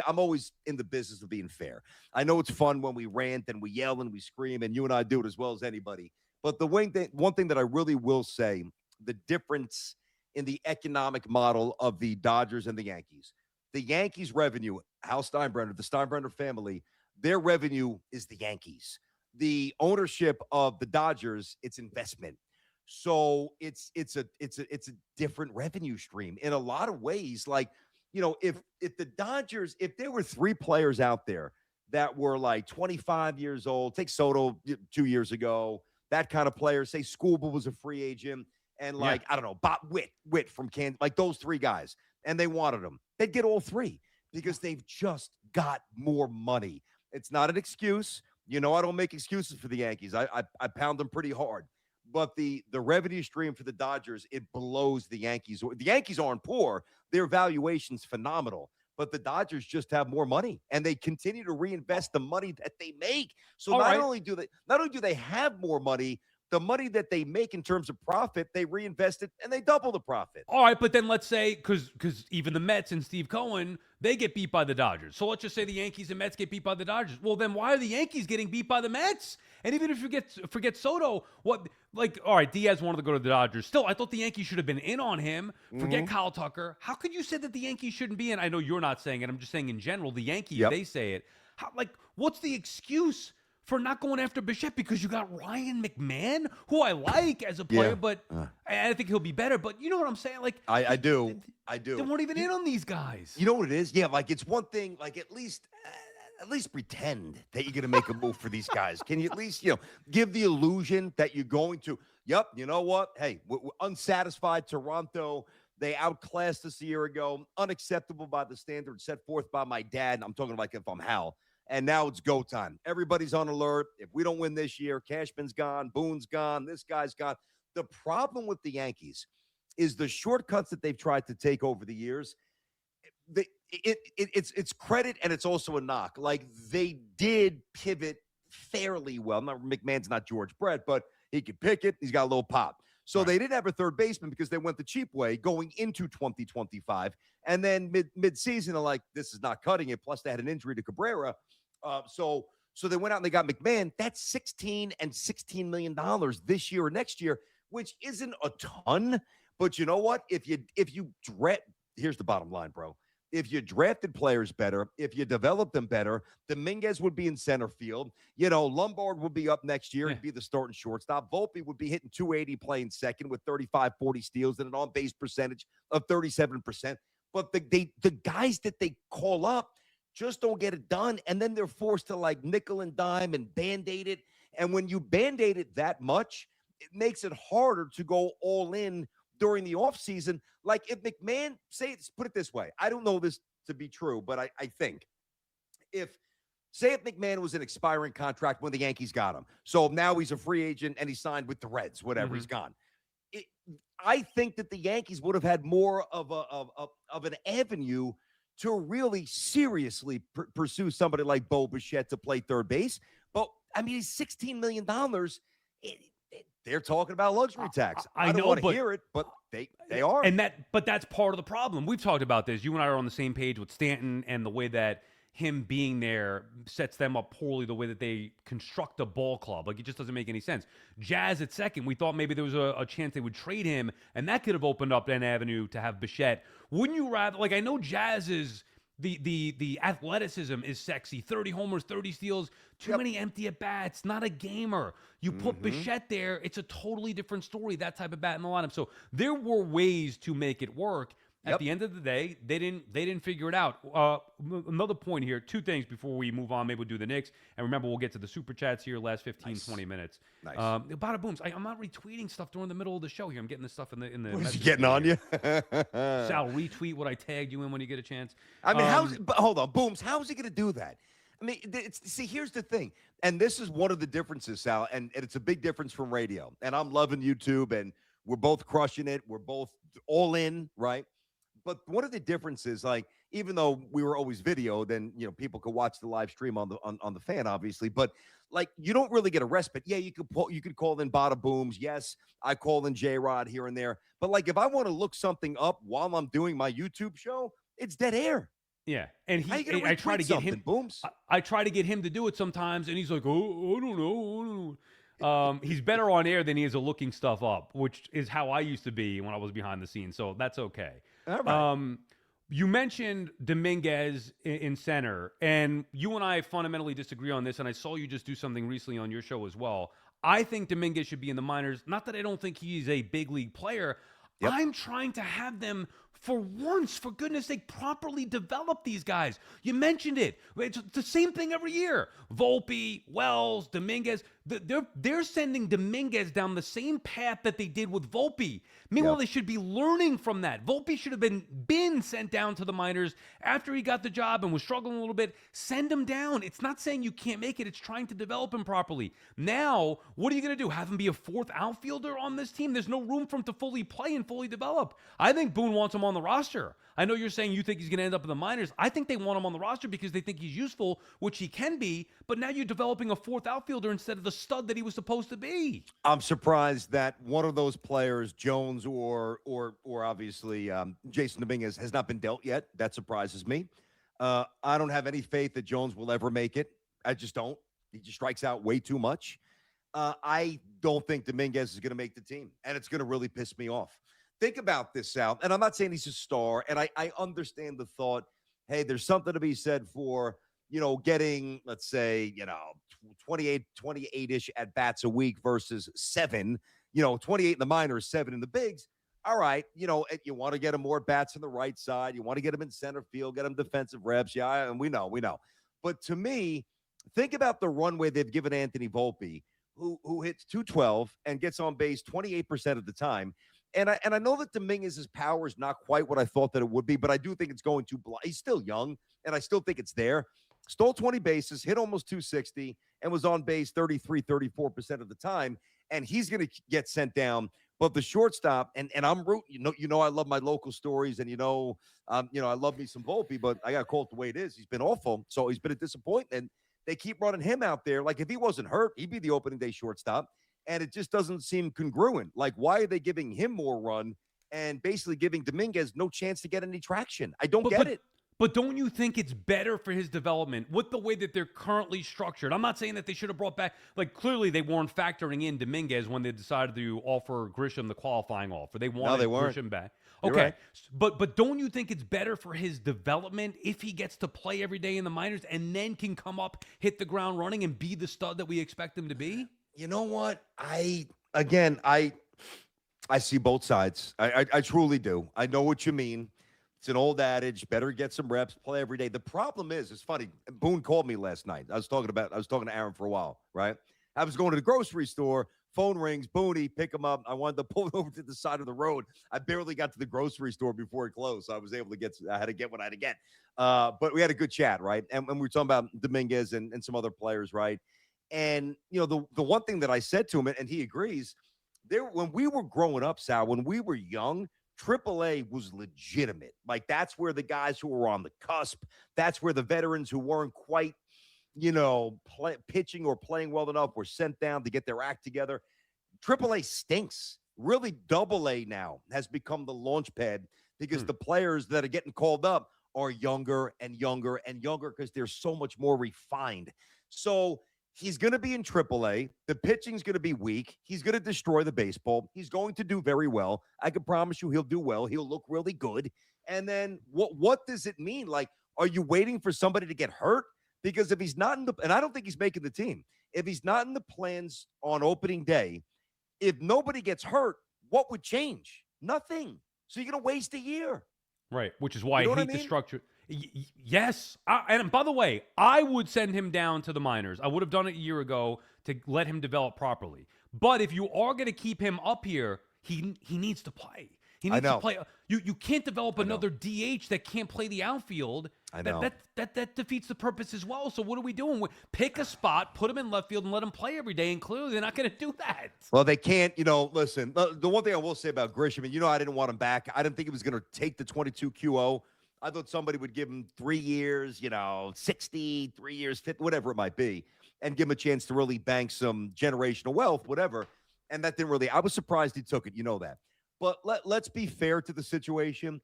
I'm always in the business of being fair. I know it's fun when we rant and we yell and we scream, and you and I do it as well as anybody. But one thing that I really will say, the difference in the economic model of the Dodgers and the Yankees. The Yankees' revenue, Hal Steinbrenner, the Steinbrenner family, their revenue is the Yankees. The ownership of the Dodgers, it's investment. So it's a different revenue stream in a lot of ways. if the Dodgers, if there were 3 players out there that were like 25 years old, take Soto 2 years ago, that kind of player, say Skubal was a free agent, and Yeah. I don't know, Bob Witt from Kansas, like those 3 guys, and they wanted them, they'd get all 3 because they've just got more money. It's not an excuse. I don't make excuses for the Yankees. I pound them pretty hard. But the revenue stream for the Dodgers, it blows the Yankees. The Yankees aren't poor. Their valuation's phenomenal. But the Dodgers just have more money, and they continue to reinvest the money that they make. So not only do they have more money, the money that they make in terms of profit, they reinvest it and they double the profit. All right, but then let's say, because even the Mets and Steve Cohen, they get beat by the Dodgers. So let's just say the Yankees and Mets get beat by the Dodgers. Well, then why are the Yankees getting beat by the Mets? And even if you forget Soto, all right, Diaz wanted to go to the Dodgers. Still, I thought the Yankees should have been in on him. Forget Kyle Tucker. How could you say that the Yankees shouldn't be in? I know you're not saying it. I'm just saying in general, the Yankees, they say it. What's the excuse for not going after Bichette? Because you got Ryan McMahon, who I like as a player, but I think he'll be better. But you know what I'm saying? I do. They weren't even in on these guys. You know what it is? Yeah, it's one thing, at least pretend that you're going to make a move for these guys. Can you at least, give the illusion that you're going to, you know what? Hey, we're unsatisfied Toronto. They outclassed us a year ago. Unacceptable by the standards set forth by my dad. I'm talking if I'm Hal. And now it's go time. Everybody's on alert. If we don't win this year, Cashman's gone, Boone's gone, this guy's gone. The problem with the Yankees is the shortcuts that they've tried to take over the years. It's credit and it's also a knock. They did pivot fairly well. Now, McMahon's not George Brett, but he can pick it. He's got a little pop. So they didn't have a third baseman because they went the cheap way going into 2025. And then mid-season, they're like, this is not cutting it. Plus, they had an injury to Cabrera. So they went out and they got McMahon. That's $16 and $16 million this year or next year, which isn't a ton. But you know what? If you draft, here's the bottom line, bro. If you drafted players better, if you developed them better, Dominguez would be in center field. Lombard would be up next year and be the starting shortstop. Volpe would be hitting 280 playing second with 35, 40 steals and an on-base percentage of 37%. But the guys that they call up just don't get it done. And then they're forced to nickel and dime and Band-Aid it. And when you Band-Aid it that much, it makes it harder to go all in during the offseason. If McMahon, put it this way, I don't know this to be true, but I think if McMahon was an expiring contract when the Yankees got him, so now he's a free agent and he signed with the Reds, whatever, he's gone. I think that the Yankees would have had more of an avenue to really seriously pursue somebody like Bo Bichette to play third base. But he's $16 million. They're talking about luxury tax. I don't want to hear it, but they are. But that's part of the problem. We've talked about this. You and I are on the same page with Stanton and the way that him being there sets them up poorly, the way that they construct a ball club. It just doesn't make any sense. Jazz at second, we thought maybe there was a chance they would trade him, and that could have opened up an avenue to have Bichette. Wouldn't you rather, I know Jazz is, the athleticism is sexy. 30 homers, 30 steals, too many empty at-bats, not a gamer. You put Bichette there, it's a totally different story, that type of bat in the lineup. So there were ways to make it work. At the end of the day, they didn't figure it out. Another point here, 2 things before we move on. Maybe we'll do the Knicks. And remember, we'll get to the Super Chats here last 15, 20 minutes. Nice. Badabooms. I'm not retweeting stuff during the middle of the show here. I'm getting this stuff in the What's he getting on you? Sal, retweet what I tagged you in when you get a chance. Hold on, Booms, how is he going to do that? See, here's the thing. And this is one of the differences, Sal, and it's a big difference from radio. And I'm loving YouTube, and we're both crushing it. We're both all in, right? But one of the differences, even though we were always video, then people could watch the live stream on the fan, obviously. But you don't really get a respite. Yeah, you could call in Badabooms. Yes, I call in J-Rod here and there. But if I want to look something up while I'm doing my YouTube show, it's dead air. Yeah, and I try to get him. Booms. I try to get him to do it sometimes, and he's like, "Oh, I don't know." He's better on air than he is at looking stuff up, which is how I used to be when I was behind the scenes. So that's okay. All right. You mentioned Dominguez in center, and you and I fundamentally disagree on this, and I saw you just do something recently on your show as well. I think Dominguez should be in the minors. Not that I don't think he's a big league player. I'm trying to have them for once, for goodness sake, properly develop these guys. You mentioned it. It's the same thing every year. Volpe, Wells, Dominguez. They're sending Dominguez down the same path that they did with Volpe. Meanwhile, Yep. they should be learning from that. Volpe should have been sent down to the minors after he got the job and was struggling a little bit. Send him down. It's not saying you can't make it. It's trying to develop him properly. Now, what are you going to do? Have him be a fourth outfielder on this team? There's no room for him to fully play and fully develop. I think Boone wants him on the roster. I know you're saying you think he's going to end up in the minors. I think they want him on the roster because they think he's useful, which he can be. But now you're developing a fourth outfielder instead of the stud that he was supposed to be. I'm surprised that one of those players, Jones or obviously Jason Dominguez, has not been dealt yet. That surprises me. I don't have any faith that Jones will ever make it. I just don't. He just strikes out way too much. I don't think Dominguez is going to make the team, and it's going to really piss me off. Think about this, Sal, and I'm not saying he's a star, and I understand the thought, hey, there's something to be said for, getting, let's say, 28-ish at-bats a week versus 7, 28 in the minors, 7 in the bigs. All right, you want to get him more bats on the right side. You want to get him in center field, get him defensive reps. Yeah, and we know. But to me, think about the runway they've given Anthony Volpe, who hits 212 and gets on base 28% of the time. And I know that Dominguez's power is not quite what I thought that it would be, but I do think it's going to he's still young, and I still think it's there. Stole 20 bases, hit almost 260, and was on base 34% of the time. And he's going to get sent down. But the shortstop, and I'm rooting. I love my local stories, and I love me some Volpe, but I got to call it the way it is. He's been awful, so he's been a disappointment. They keep running him out there. Like, if he wasn't hurt, he'd be the opening day shortstop. And it just doesn't seem congruent. Like, why are they giving him more run and basically giving Dominguez no chance to get any traction? I don't get it. But don't you think it's better for his development with the way that they're currently structured? I'm not saying that they should have brought back, clearly they weren't factoring in Dominguez when they decided to offer Grisham the qualifying offer. They wanted Grisham back. Okay. Right. But don't you think it's better for his development if he gets to play every day in the minors and then can come up, hit the ground running, and be the stud that we expect him to be? You know what? I see both sides. I truly do. I know what you mean. It's an old adage, better get some reps, play every day. The problem is, it's funny. Boone called me last night. I was talking to Aaron for a while, right? I was going to the grocery store, phone rings, Booney, pick him up. I wanted to pull over to the side of the road. I barely got to the grocery store before it closed, so I was able to I had to get what I had to get. But we had a good chat, right? And we were talking about Dominguez and some other players, right? And, the one thing that I said to him, and he agrees, when we were growing up, Sal, when we were young, AAA was legitimate. Like, that's where the guys who were on the cusp, that's where the veterans who weren't quite, pitching or playing well enough were sent down to get their act together. AAA stinks. Really, AA now has become the launch pad because the players that are getting called up are younger and younger and younger because they're so much more refined. So he's going to be in AAA. The pitching's going to be weak. He's going to destroy the baseball. He's going to do very well. I can promise you he'll do well. He'll look really good. And then what does it mean? Like, are you waiting for somebody to get hurt? Because if he's not and I don't think he's making the team. If he's not in the plans on opening day, if nobody gets hurt, what would change? Nothing. So you're going to waste a year. Right, which is why I hate the structure. Yes. And by the way, I would send him down to the minors. I would have done it a year ago to let him develop properly. But if you are going to keep him up here, he needs to play. He needs to play. You can't develop another DH that can't play the outfield. I know. That defeats the purpose as well. So what are we doing? Pick a spot, put him in left field, and let him play every day. And clearly they're not going to do that. Well, they can't, listen, the one thing I will say about Grisham, and I didn't want him back. I didn't think he was going to take the 22 QO. I thought somebody would give him 3 years, 60, 3 years, 50, whatever it might be, and give him a chance to really bank some generational wealth, whatever. And that didn't really, I was surprised he took it. You know that. But let's be fair to the situation.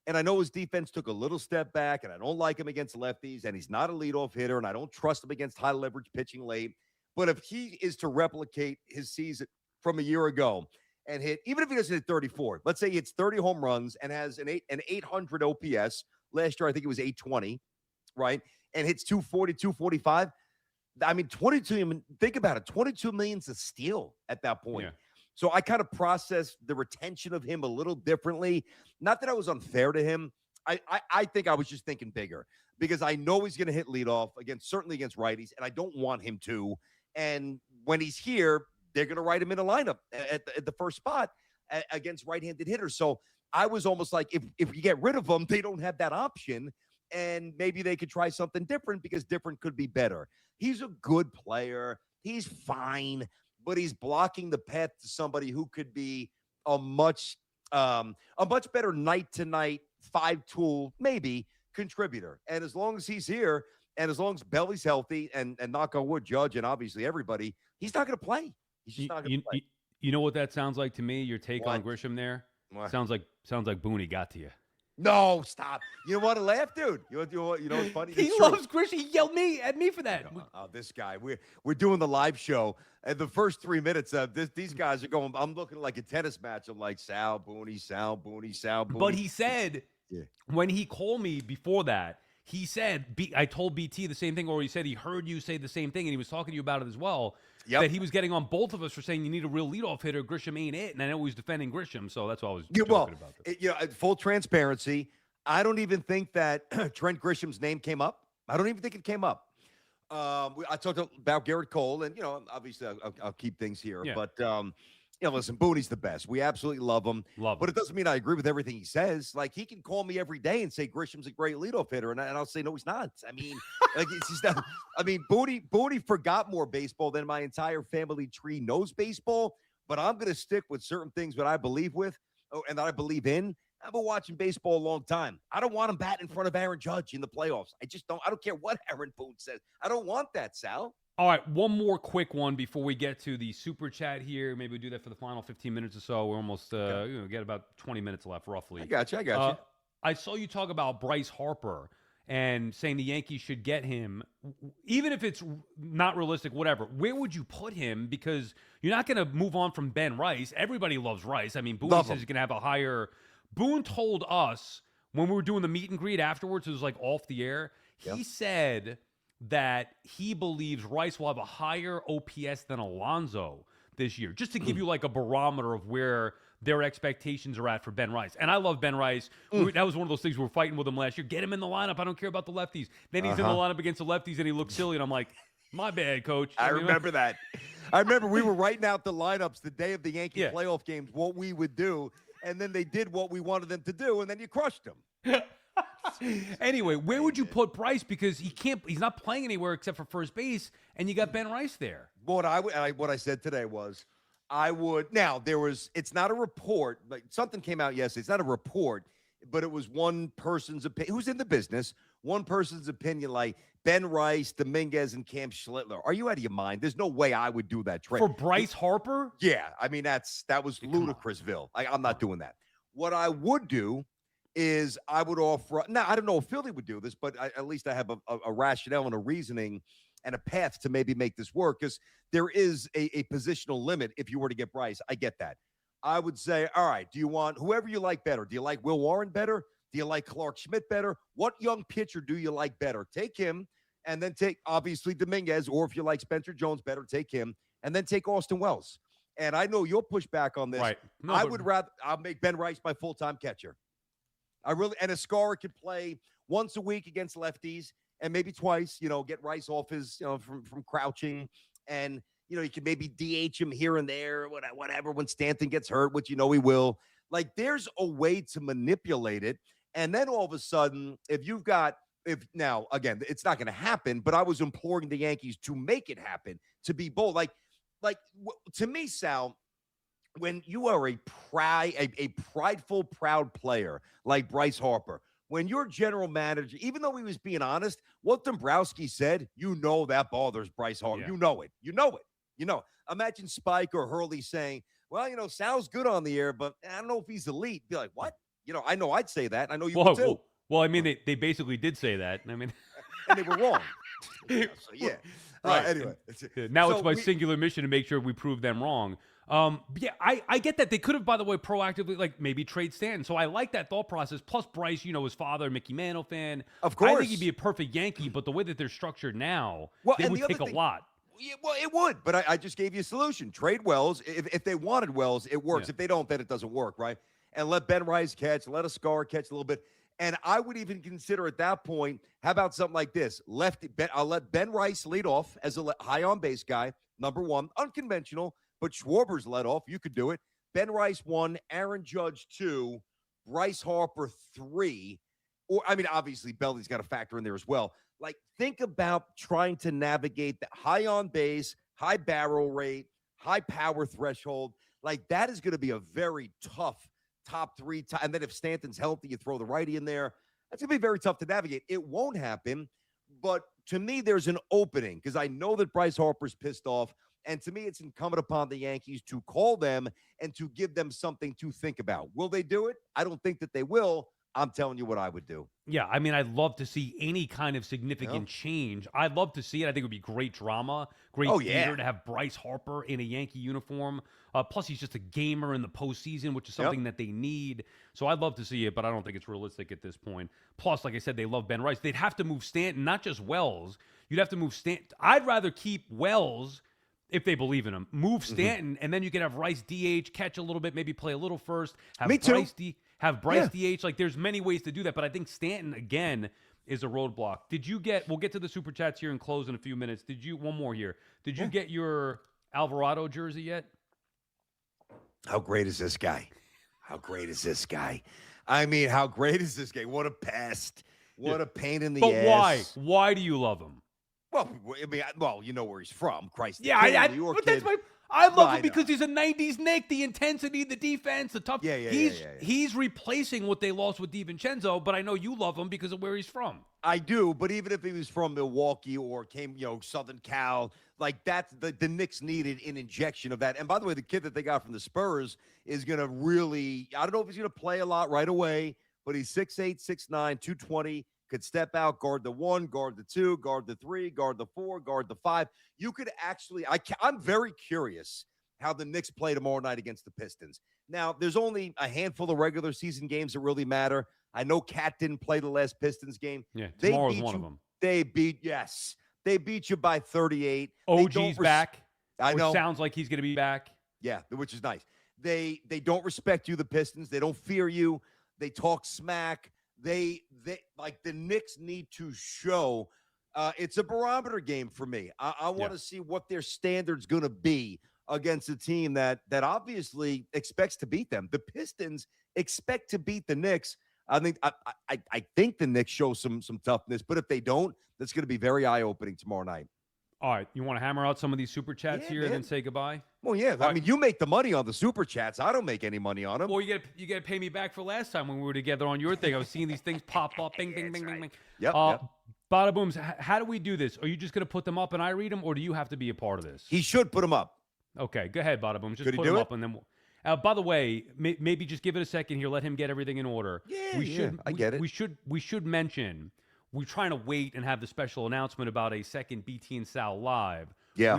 And I know his defense took a little step back, and I don't like him against lefties, and he's not a leadoff hitter, and I don't trust him against high leverage pitching late. But if he is to replicate his season from a year ago and hit, even if he doesn't hit 34, let's say he hits 30 home runs and has an 800 OPS. Last year, I think it was 820, right? And hits 240, 245. I mean, 22, think about it. 22 million's a steal at that point. Yeah. So I kind of processed the retention of him a little differently. Not that I was unfair to him. I think I was just thinking bigger because I know he's going to hit leadoff certainly against righties, and I don't want him to. And when he's here, they're going to write him in a lineup at the first spot against right-handed hitters. So I was almost like, if you get rid of him, they don't have that option, and maybe they could try something different because different could be better. He's a good player. He's fine, but he's blocking the path to somebody who could be a much better night-to-night, five-tool, maybe, contributor. And as long as he's here, and as long as Belly's healthy, and knock on wood, Judge, and obviously everybody, he's not going to play. He's just not going to play. You know what that sounds like to me? Your take What? on Grisham there? What? Sounds like Booney got to you. No, stop. You don't want to laugh, dude. You know what's funny? He loves Grisham. He yelled at me for that. This guy. We're doing the live show, and the first 3 minutes of these guys are going. I'm looking like a tennis match. I'm like Sal Booney, Sal Booney, Sal Booney. But he said when he called me before that, he said I told BT the same thing, or he said he heard you say the same thing, and he was talking to you about it as well. Yep. That he was getting on both of us for saying you need a real leadoff hitter. Grisham ain't it, and I know he was defending Grisham, so that's why I was joking about this. Full transparency. I don't even think that Trent Grisham's name came up. I don't even think it came up. I talked about Garrett Cole, and obviously I'll keep things here. Yeah. But listen, Booney's the best. We absolutely love him. But it doesn't mean I agree with everything he says. Like, he can call me every day and say Grisham's a great leadoff hitter, and I'll say no, he's not. I mean, it's just not. I mean, Booney forgot more baseball than my entire family tree knows baseball. But I'm going to stick with certain things that I believe and that I believe in. I've been watching baseball a long time. I don't want him batting in front of Aaron Judge in the playoffs. I don't care what Aaron Boone says. I don't want that, Sal. All right, one more quick one before we get to the super chat here. Maybe we do that for the final 15 minutes or so. We're almost get about 20 minutes left, roughly. I got you. I saw you talk about Bryce Harper and saying the Yankees should get him, even if it's not realistic, whatever. Where would you put him? Because you're not going to move on from Ben Rice. Everybody loves Rice. I mean, Boone says he's going to have a higher... Boone told us when we were doing the meet and greet afterwards, it was like off the air. He said that he believes Rice will have a higher OPS than Alonso this year, just to give you like a barometer of where their expectations are at for Ben Rice. And I love Ben Rice. That was one of those things we were fighting with him last year. Get him in the lineup. I don't care about the lefties. Then he's in the lineup against the lefties and he looks silly. And I'm like, my bad, coach. I remember that. I remember we were writing out the lineups the day of the Yankee playoff games, what we would do. And then they did what we wanted them to do, and then you crushed them. Anyway, where would you put Bryce? Because he's not playing anywhere except for first base, and you got Ben Rice there. What I said today was it's not a report, like something came out yesterday. It's not a report, but it was one person's opinion, who's in the business, one person's opinion, like Ben Rice, Dominguez, and Cam Schlittler. Are you out of your mind? There's no way I would do that trade. For Bryce Harper? Yeah. I mean, that was ludicrousville. I'm not doing that. What I would do is I would offer – now, I don't know if Philly would do this, but at least I have a rationale and a reasoning and a path to maybe make this work because there is a positional limit if you were to get Bryce. I get that. I would say, all right, do you want whoever you like better? Do you like Will Warren better? Do you like Clark Schmidt better? What young pitcher do you like better? Take him, and then take, obviously, Dominguez, or if you like Spencer Jones better, take him, and then take Austin Wells. And I know you'll push back on this. Right. No, I'll make Ben Rice my full-time catcher. And Escara could play once a week against lefties, and maybe twice, get Rice off his, from crouching, and, you can maybe DH him here and there, whatever, when Stanton gets hurt, which he will. Like, there's a way to manipulate it. And then all of a sudden, now, again, it's not going to happen, but I was imploring the Yankees to make it happen, to be bold. Like to me, Sal, when you are a prideful, proud player like Bryce Harper, when your general manager, even though he was being honest, what Dombrowski said, that bothers Bryce Harper. Yeah. You know it. Imagine Spike or Hurley saying, well, Sal's good on the air, but I don't know if he's elite. Be like, what? I know I'd say that. I know you would too. Well, I mean, they basically did say that. I mean, and they were wrong. So, yeah. Right. Anyway. Now it's my singular mission to make sure we prove them wrong. I get that. They could have, by the way, proactively, maybe trade Stanton. So I like that thought process. Plus, Bryce, his father, Mickey Mantle fan. Of course. I think he'd be a perfect Yankee, but the way that they're structured now, they would take a lot. Yeah, well, it would, but I just gave you a solution. Trade Wells. If they wanted Wells, it works. Yeah. If they don't, then it doesn't work, right? And let Ben Rice catch, let Ascar catch a little bit. And I would even consider at that point, how about something like this? I'll let Ben Rice lead off as a high on base guy, number one, unconventional, but Schwarber's led off. You could do it. Ben Rice 1, Aaron Judge 2, Bryce Harper 3. Or, I mean, obviously, Belly's got to factor in there as well. Like, think about trying to navigate the high on base, high barrel rate, high power threshold. Like, that is going to be a very tough top three. And then if Stanton's healthy, you throw the righty in there. That's going to be very tough to navigate. It won't happen. But to me, there's an opening because I know that Bryce Harper's pissed off. And to me, it's incumbent upon the Yankees to call them and to give them something to think about. Will they do it? I don't think that they will. I'm telling you what I would do. Yeah, I mean, I'd love to see any kind of significant change. I'd love to see it. I think it would be great drama, great theater to have Bryce Harper in a Yankee uniform. Plus, he's just a gamer in the postseason, which is something that they need. So I'd love to see it, but I don't think it's realistic at this point. Plus, like I said, they love Ben Rice. They'd have to move Stanton, not just Wells. You'd have to move Stanton. I'd rather keep Wells if they believe in him. Move Stanton, and then you can have Rice DH, catch a little bit, maybe play a little first. Have Me too. Bryce DH. Like, there's many ways to do that, but I think Stanton, again, is a roadblock. We'll get to the Super Chats here and close in a few minutes. One more here. Did you get your Alvarado jersey yet? How great is this guy? How great is this guy? I mean, how great is this guy? What a pest. What a pain in the ass. But why? Why do you love him? Well, I mean, you know where he's from. Christ. Yeah, New York but kid. I love him because he's a 90s Knick. The intensity, the defense, the tough. He's replacing what they lost with DiVincenzo, but I know you love him because of where he's from. I do, but even if he was from Milwaukee or came, Southern Cal, like that's the Knicks needed an injection of that. And by the way, the kid that they got from the Spurs is going to really, I don't know if he's going to play a lot right away, but he's 6'8", 6'9", 220, could step out, guard the 1, guard the 2, guard the 3, guard the 4, guard the 5. You could actually, I'm very curious how the Knicks play tomorrow night against the Pistons. Now, there's only a handful of regular season games that really matter. I know Cat didn't play the last Pistons game. Yeah, tomorrow's one of them. They beat you by 38. OG's back. I know. Sounds like he's going to be back. Yeah, which is nice. They don't respect you, the Pistons. They don't fear you. They talk smack. They like the Knicks need to show. It's a barometer game for me. I want to see what their standard's going to be against a team that obviously expects to beat them. The Pistons expect to beat the Knicks. I think the Knicks show some toughness, but if they don't, that's going to be very eye-opening tomorrow night. All right, you want to hammer out some of these Super Chats here and then say goodbye? Well, yeah. I mean, you make the money on the Super Chats. I don't make any money on them. Well, you got to pay me back for last time when we were together on your thing. I was seeing these things pop up, bing, bing, bing, bing, bing. Yep. Badabooms, how do we do this? Are you just going to put them up and I read them, or do you have to be a part of this? He should put them up. Okay, go ahead, Badabooms. Just Could put them up and then. By the way, maybe just give it a second here. Let him get everything in order. I get it. We should mention we're trying to wait and have the special announcement about a second BT and Sal live. Yeah,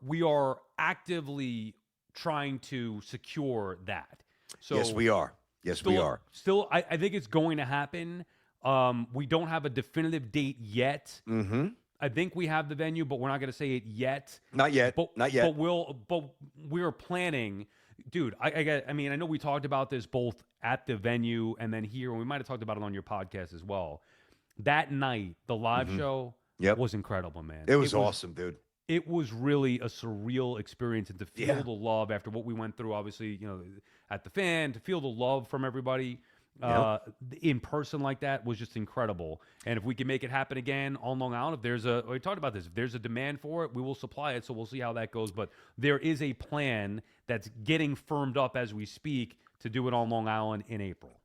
we are actively trying to secure that. So yes, we are. We are. Still, I think it's going to happen. We don't have a definitive date yet. Mm-hmm. I think we have the venue, but we're not going to say it yet. Not yet. Not yet. But we're planning. Dude, I mean, I know we talked about this both at the venue and then here, and we might have talked about it on your podcast as well. That night, the live show was incredible, man. It was awesome, dude. It was really a surreal experience, and to feel the love after what we went through, obviously, at the fan, to feel the love from everybody in person like that was just incredible. And if we can make it happen again on Long Island, we talked about this, if there's a demand for it, we will supply it. So we'll see how that goes. But there is a plan that's getting firmed up as we speak to do it on Long Island in April.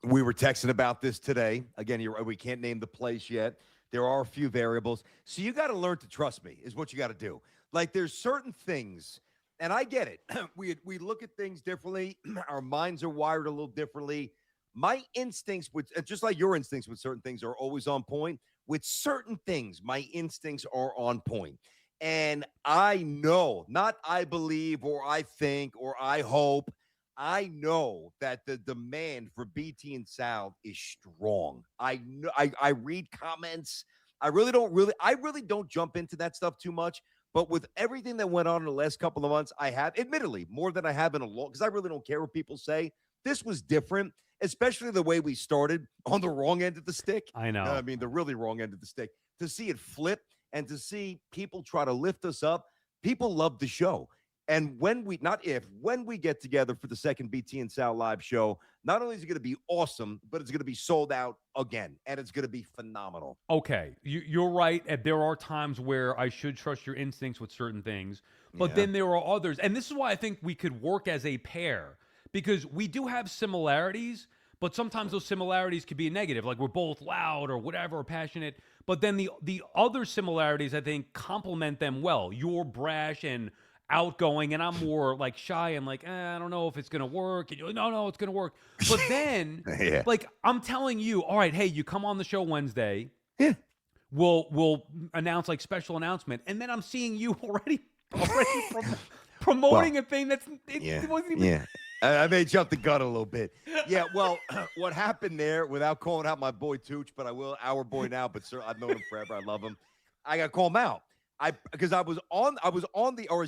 We were texting about this today. Again, we can't name the place yet. There are a few variables. So you got to learn to trust me is what you got to do. Like there's certain things, and I get it. We look at things differently. Our minds are wired a little differently. My instincts just like your instincts with certain things are always on point. With certain things, my instincts are on point. And I know, not I believe or I think or I hope, I know that the demand for BT and Sal is strong. I know. I read comments. I really don't jump into that stuff too much. But with everything that went on in the last couple of months, I have, admittedly, more than I have in a long, because I really don't care what people say. This was different, especially the way we started on the wrong end of the stick. I know. I mean, the really wrong end of the stick. To see it flip and to see people try to lift us up, people love the show. And when we get together for the second BT and Sal live show, not only is it going to be awesome, but it's going to be sold out again, and it's going to be phenomenal. Okay, you're right. There are times where I should trust your instincts with certain things, but then there are others. And this is why I think we could work as a pair, because we do have similarities, but sometimes those similarities could be a negative, like we're both loud or whatever, or passionate. But then the other similarities, I think, complement them well. You're brash and outgoing, and I'm more like shy and like, I don't know if it's gonna work. And you're like, no, it's gonna work. But then, like, I'm telling you, all right, hey, you come on the show Wednesday. Yeah, we'll announce like special announcement, and then I'm seeing you already promoting a thing it wasn't even. Yeah. I may jump the gun a little bit. Yeah, well, what happened there, without calling out my boy Tooch, but I will, our boy now, but sir, I've known him forever. I love him. I got to call him out. Because I was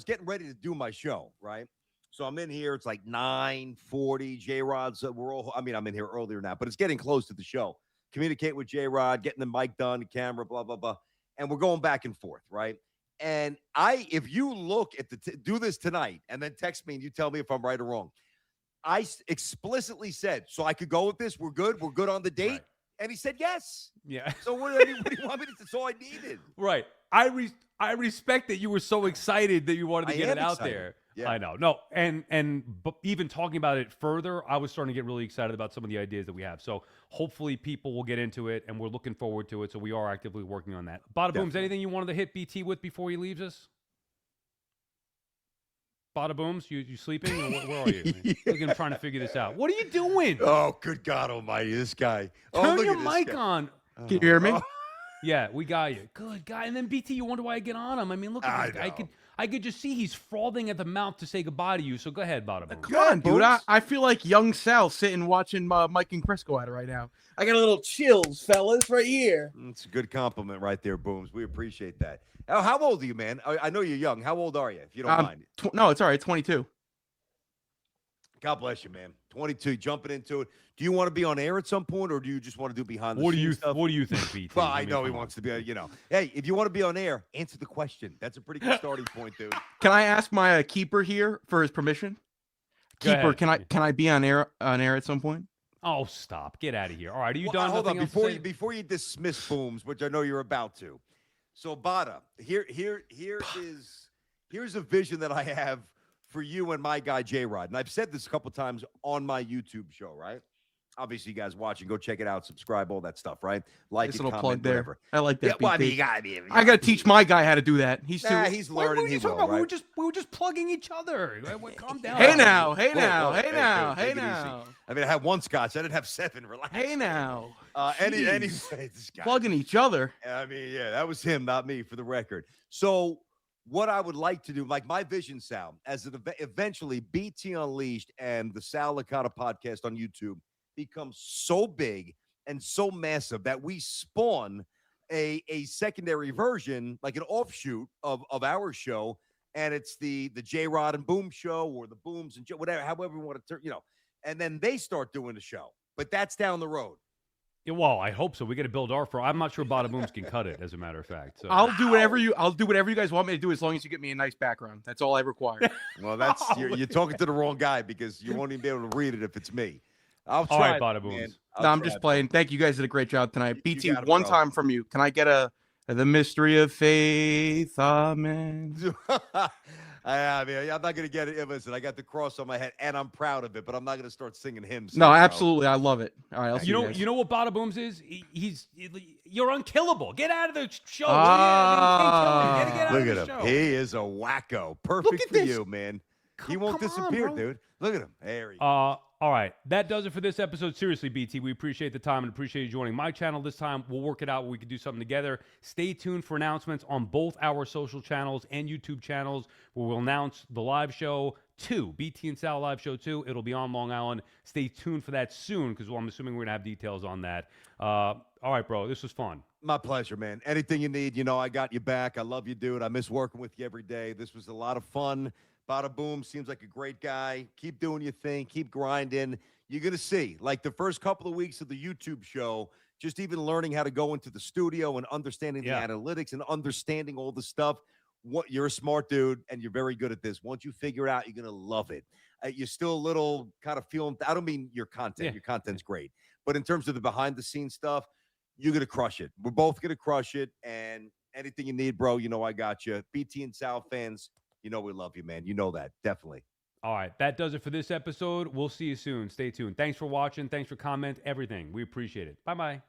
getting ready to do my show, right? So I'm in here. It's like 9:40. J-Rod's, I'm in here earlier now, but it's getting close to the show. Communicate with J-Rod, getting the mic done, the camera, blah, blah, blah. And we're going back and forth, right? And if you look at do this tonight and then text me and you tell me if I'm right or wrong. I explicitly said, so I could go with this. We're good. We're good on the date. Right. And he said, yes. Yeah. So what do you want me to? That's all I needed. Right. I respect that you were so excited that you wanted to get it out there. Yeah. I know. No, but even talking about it further, I was starting to get really excited about some of the ideas that we have. So hopefully people will get into it, and we're looking forward to it. So we are actively working on that. Badabooms, anything you wanted to hit BT with before he leaves us? Badabooms, you sleeping? Or where are you? Look at him trying to figure this out. What are you doing? Oh, good God Almighty, this guy! Turn your mic on. Can you hear me? Oh. Yeah, we got you. Good guy. And then BT, you wonder why I get on him. I mean, look at this guy. I could just see he's frothing at the mouth to say goodbye to you. So go ahead, Badabooms. Come on, dude. I feel like young Sal sitting watching Mike and Chris go at it right now. I got a little chills, fellas, right here. It's a good compliment right there, Booms. We appreciate that. How old are you, man? I know you're young. How old are you, if you don't mind? No, it's all right. 22. God bless you, man. 22, jumping into it. Do you want to be on air at some point, or do you just want to do behind the scenes stuff? What do you think, BT? Well, I know he wants to be, Hey, if you want to be on air, answer the question. That's a pretty good starting point, dude. Can I ask my keeper here for his permission? Keeper, can I be on air at some point? Oh, stop. Get out of here. All right, are you done? Hold on. Before you dismiss Booms, which I know you're about to. So, Bada, here's a vision that I have for you and my guy, J-Rod. And I've said this a couple times on my YouTube show, right? Obviously, you guys watching, go check it out, subscribe, all that stuff, right? Like it, comment, plug there. whatever. I like that. Yeah, well, I mean, you gotta be. I gotta teach my guy how to do that. He's he's learning. He will, right? We were just plugging each other. Calm down. Hey now. I mean, I had one scotch. I didn't have 7. Relax. Hey now. Anyway, this guy. Plugging each other. I mean, yeah, that was him, not me, for the record. So, what I would like to do, like my vision, Sal, as eventually BT Unleashed and the Sal Licata podcast on YouTube becomes so big and so massive that we spawn a secondary version, like an offshoot of our show, and it's the J-Rod and Boom show, or the Booms and whatever, however we want to turn, and then they start doing the show. But that's down the road. Yeah, well, I hope so. We got to build our. I'm not sure Badabooms can cut it, as a matter of fact. So. I'll do whatever you guys want me to do, as long as you get me a nice background. That's all I require. Well, you're talking to the wrong guy, because you won't even be able to read it if it's me. I'll try. All right, Badabooms. No, I'm just playing. Thank you guys did a great job tonight. BT, one time from you. Can I get the mystery of faith? Amen. I mean, I'm not going to get it. Listen, I got the cross on my head, and I'm proud of it, but I'm not going to start singing hymns. No, absolutely. I love it. All right, I'll see you guys. You know what Badabooms is? You're unkillable. Get out of the show. Look at him. He is a wacko. Perfect for you, man. He won't disappear, dude. Look at him. There he is. All All right, that does it for this episode. Seriously, BT, we appreciate the time and appreciate you joining my channel this time. We'll work it out where we can do something together. Stay tuned for announcements on both our social channels and YouTube channels where we'll announce the live show 2, BT and Sal live show 2. It'll be on Long Island. Stay tuned for that soon because I'm assuming we're going to have details on that. All right, bro, this was fun. My pleasure, man. Anything you need, I got you back. I love you, dude. I miss working with you every day. This was a lot of fun. Badabooms seems like a great guy. Keep doing your thing. Keep grinding. You're going to see, like the first couple of weeks of the YouTube show, just even learning how to go into the studio and understanding the analytics and understanding all the stuff. You're a smart dude, and you're very good at this. Once you figure it out, you're going to love it. You're still a little kind of feeling – I don't mean your content. Your content's great. But in terms of the behind-the-scenes stuff, you're going to crush it. We're both going to crush it, and anything you need, bro, I got you. BT and Sal fans – we love you, man. You know that. Definitely. All right. That does it for this episode. We'll see you soon. Stay tuned. Thanks for watching. Thanks for comment. Everything. We appreciate it. Bye-bye.